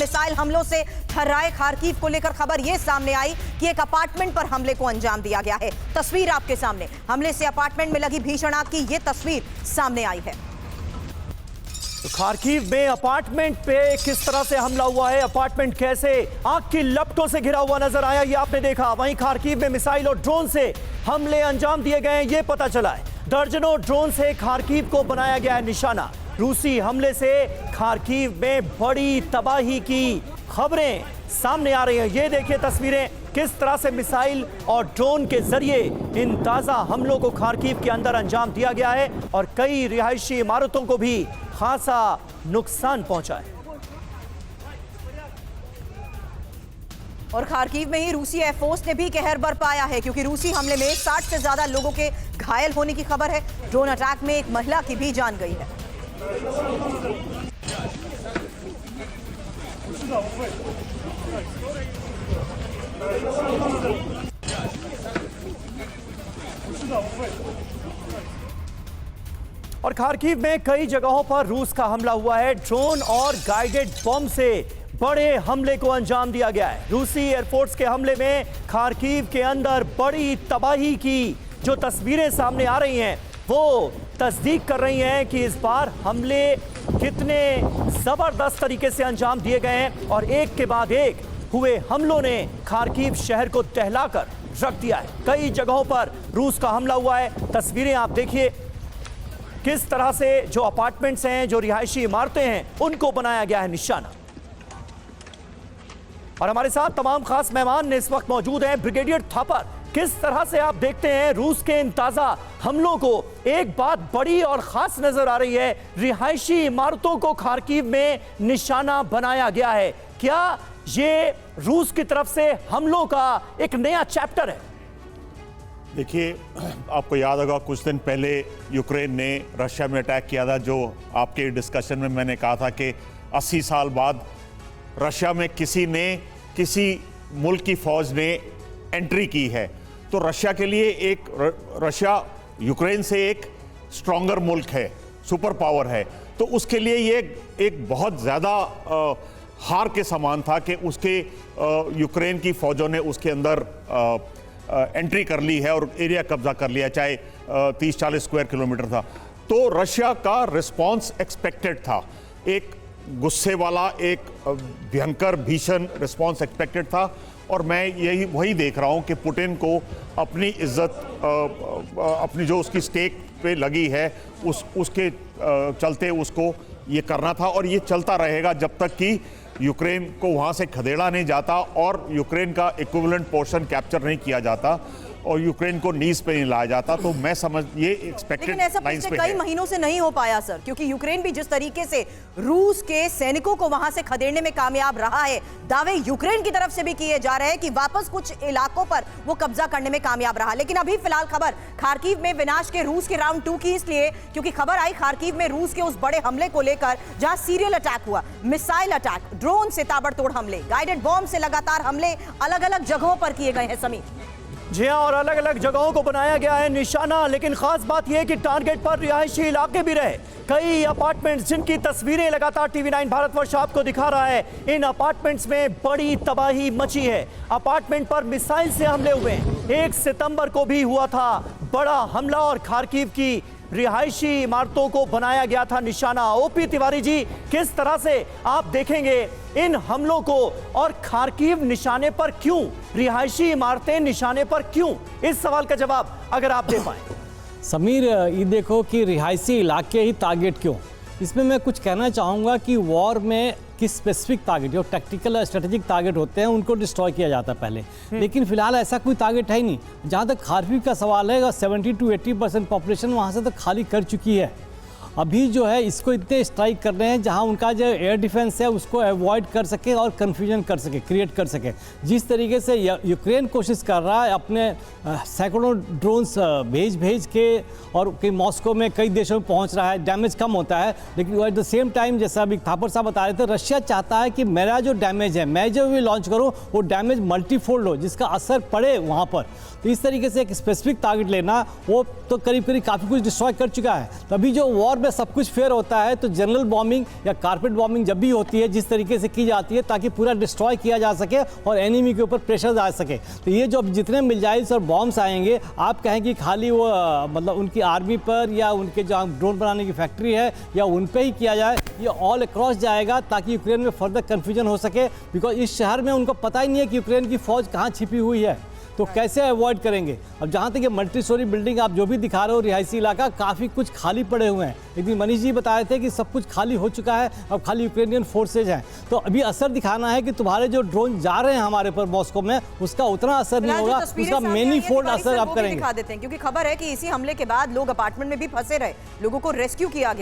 Missile हमलों से थर्राए Kharkiv को लेकर खबर यह सामने आई कि एक अपार्टमेंट पर हमले को अंजाम दिया गया है। तस्वीर आपके सामने, हमले से अपार्टमेंट में लगी भीषण आग की यह तस्वीर सामने आई है। तो खार्किव में अपार्टमेंट पे किस तरह से हमला हुआ है, अपार्टमेंट कैसे आग की लपटों से घिरा हुआ नजर आया, ये आपने देखा। वहीं खार्किव में मिसाइल और ड्रोन से हमले अंजाम दिए गए हैं, ये पता चला है। दर्जनों ड्रोन से खार्किव को बनाया गया है निशाना। रूसी हमले से खार्किव में बड़ी तबाही की खबरें सामने आ रही हैं। ये देखिए तस्वीरें, किस तरह से मिसाइल और ड्रोन के जरिए इन ताज़ा हमलों को खार्किव के अंदर अंजाम दिया गया है और कई रिहायशी इमारतों को भी खासा नुकसान पहुंचा है। और खार्किव में ही रूसी एयरफोर्स ने भी कहर बरपाया है, क्योंकि रूसी हमले में 60 से ज्यादा लोगों के घायल होने की खबर है। ड्रोन अटैक में एक महिला की भी जान गई है। और खार्किव में कई जगहों पर रूस का हमला हुआ है। ड्रोन और गाइडेड बम से बड़े हमले को अंजाम दिया गया है। रूसी एयरफोर्स के हमले में खार्किव के अंदर बड़ी तबाही की जो तस्वीरें सामने आ रही हैं वो तस्दीक कर रही हैं कि इस बार हमले कितने जबरदस्त तरीके से अंजाम दिए गए हैं और एक के बाद एक हुए हमलों ने खार्किव शहर को दहलाकर रख दिया है। कई जगहों पर रूस का हमला हुआ है। तस्वीरें आप देखिए, किस तरह से जो अपार्टमेंट्स हैं, जो रिहायशी इमारतें हैं, उनको बनाया गया है निशाना। और हमारे साथ तमाम खास मेहमान इस वक्त मौजूद हैं। ब्रिगेडियर थापर, किस तरह से आप देखते हैं रूस के इन ताजा हमलों को? एक बात बड़ी और खास नजर आ रही है, रिहायशी इमारतों को खार्किव में निशाना बनाया गया है। क्या ये रूस की तरफ से हमलों का एक नया चैप्टर है? देखिए, आपको याद होगा कुछ दिन पहले यूक्रेन ने रशिया में अटैक किया था, जो आपके डिस्कशन में मैंने कहा था कि 80 साल बाद रशिया में किसी मुल्क की फौज ने एंट्री की है। तो रशिया के लिए रशिया यूक्रेन से एक स्ट्रॉन्गर मुल्क है, सुपर पावर है। तो उसके लिए ये एक बहुत ज़्यादा हार के समान था कि उसके यूक्रेन की फौजों ने उसके अंदर एंट्री कर ली है और एरिया कब्जा कर लिया, चाहे 30-40 स्क्वायर किलोमीटर था। तो रशिया का रिस्पांस एक्सपेक्टेड था, एक गुस्से वाला, एक भयंकर भीषण रिस्पांस एक्सपेक्टेड था। और मैं वही देख रहा हूं कि पुतिन को अपनी इज्जत, अपनी जो उसकी स्टेक पे लगी है उसके चलते उसको ये करना था और ये चलता रहेगा जब तक कि यूक्रेन को वहाँ से खदेड़ा नहीं जाता और यूक्रेन का इक्विवेलेंट पोर्शन कैप्चर नहीं किया जाता और यूक्रेन को नीज पे नहीं लाया जाता। तो मैं समझ ये एक्सपेक्टेड लाइंस पे कई महीनों से नहीं हो पाया सर, क्योंकि यूक्रेन भी जिस तरीके से रूस के सैनिकों को वहां से खदेड़ने में कामयाब रहा है, दावे यूक्रेन की तरफ से भी किए जा रहे हैं कि वापस कुछ इलाकों पर वो कब्जा करने में कामयाब रहा। लेकिन अभी फिलहाल खबर खार्किव में विनाश के रूस के राउंड 2 की, इसलिए क्योंकि खबर आई खार्किव में रूस के उस बड़े हमले को लेकर जहां सीरियल अटैक हुआ, मिसाइल अटैक, ड्रोन से ताबड़तोड़ हमले, गाइडेड बॉम्ब से लगातार हमले अलग अलग जगहों पर किए गए हैं। समीर जी हाँ, और अलग अलग जगहों को बनाया गया है निशाना। लेकिन खास बात यह कि टारगेट पर रिहायशी इलाके भी रहे, कई अपार्टमेंट्स जिनकी तस्वीरें लगातार TV9 भारतवर्ष आपको दिखा रहा है। इन अपार्टमेंट्स में बड़ी तबाही मची है। अपार्टमेंट पर मिसाइल से हमले हुए हैं। 1 सितंबर को भी हुआ था बड़ा हमला और खार्किव की रिहायशी इमारतों को बनाया गया था निशाना। ओपी तिवारी जी, किस तरह से आप देखेंगे इन हमलों को और खार्किव निशाने पर क्यों, रिहायशी इमारतें निशाने पर क्यों? इस सवाल का जवाब अगर आप दे पाएं। समीर, ये देखो कि रिहायशी इलाके ही टारगेट क्यों? इसमें मैं कुछ कहना चाहूँगा कि वॉर में किस स्पेसिफिक टारगेट, जो टैक्टिकल और स्ट्रेटेजिक टारगेट होते हैं उनको डिस्ट्रॉय किया जाता है पहले, लेकिन फिलहाल ऐसा कोई टारगेट है ही नहीं। जहाँ तक खार्किव का सवाल है, 70 to 80% पॉपुलेशन वहाँ से तो खाली कर चुकी है। अभी जो है इसको इतने स्ट्राइक कर रहे हैं जहां उनका जो एयर डिफेंस है उसको अवॉइड कर सके और कन्फ्यूजन कर सके, क्रिएट कर सके। जिस तरीके से यूक्रेन कोशिश कर रहा है अपने सैकड़ों ड्रोन्स भेज के और कई मॉस्को में कई देशों में पहुंच रहा है, डैमेज कम होता है, लेकिन एट द सेम टाइम जैसा अभी थापर साहब बता रहे थे, रशिया चाहता है कि मेरा जो डैमेज है, मैं जो भी लॉन्च करूँ वो डैमेज मल्टीफोल्ड हो, जिसका असर पड़े वहाँ पर। तो इस तरीके से एक स्पेसिफिक टारगेट लेना, वो तो करीब करीब काफ़ी कुछ डिस्ट्रॉय कर चुका है। तभी जो वॉर में में सब कुछ फेयर होता है, तो जनरल बॉम्बिंग या कारपेट बॉम्बिंग जब भी होती है जिस तरीके से की जाती है ताकि पूरा डिस्ट्रॉय किया जा सके और एनिमी के ऊपर प्रेशर आ सके। तो ये जो जितने मिसाइल्स और बॉम्ब्स आएंगे, आप कहें कि खाली वो मतलब उनकी आर्मी पर या उनके जो ड्रोन बनाने की फैक्ट्री है या उन पे ही किया जाए, ये ऑल अक्रॉस जाएगा ताकि यूक्रेन में फर्दर कन्फ्यूजन हो सके। बिकॉज इस शहर में उनको पता ही नहीं है कि यूक्रेन की फौज कहाँ छिपी हुई है, तो कैसे अवॉइड करेंगे। अब जहाँ तक ये मल्टी स्टोरी बिल्डिंग आप जो भी दिखा रहे हो, रिहायशी इलाका काफ़ी कुछ खाली पड़े हुए हैं। एक दिन मनीष जी बता रहे थे कि सब कुछ खाली हो चुका है, अब खाली यूक्रेनियन फोर्सेज हैं। तो अभी असर दिखाना है कि तुम्हारे जो ड्रोन जा रहे हैं हमारे पर मॉस्को में, उसका उतना असर नहीं होगा, उसका मेनी फोल्ड असर आप करेंगे। दिखा देते हैं, क्योंकि खबर है कि इसी हमले के बाद लोग अपार्टमेंट में भी फंसे रहे, लोगों को रेस्क्यू किया गया।